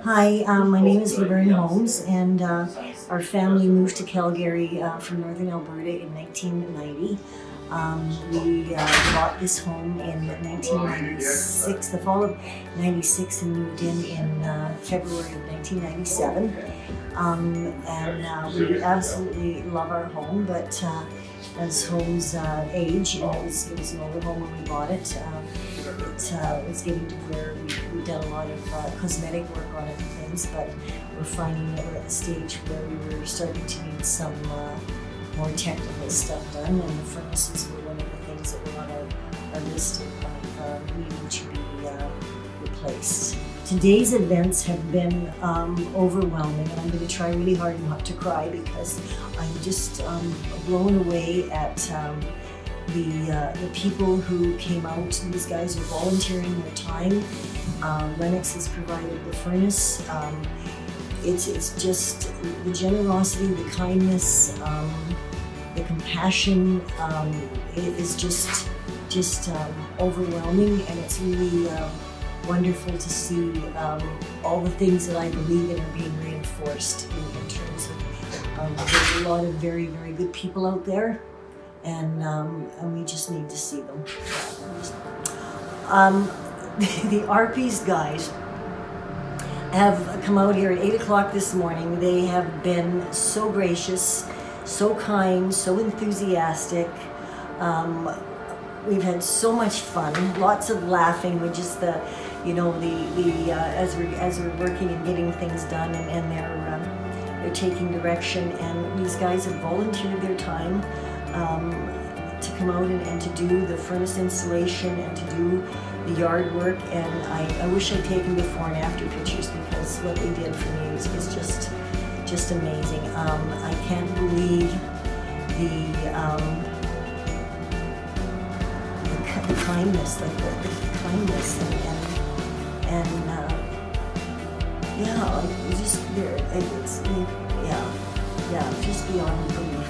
Hi, my name is Laverne Holmes, and our family moved to Calgary from northern Alberta in 1990. We bought this home in 1996, the fall of 96, and moved in February of 1997. We absolutely love our home, but as homes age, it was an older home when we bought it. It's getting to where we've done a lot of cosmetic work on it and things, but we're finding that we're at the stage where we were starting to need some more technical stuff done, and the furnaces were one of the things that were on our list of needing to be replaced. Today's events have been overwhelming, and I'm going to try really hard not to cry because I'm just blown away at the people who came out. These guys are volunteering their time. Lennox has provided the furnace. It's just the generosity, the kindness, the compassion. It is just overwhelming, and it's really wonderful to see all the things that I believe in are being reinforced in terms of there's a lot of very, very good people out there, and we just need to see them. The ARPI'S guys have come out here at 8 o'clock this morning. They have been so gracious, so kind, so enthusiastic. We've had so much fun, lots of laughing, which is as we're working and getting things done, and they're taking direction. And these guys have volunteered their time to come out and to do the furnace installation and to do the yard work. And I wish I'd taken before and after pictures, because what they did for me is just amazing. I can't believe the kindness, the kindness, just beyond belief.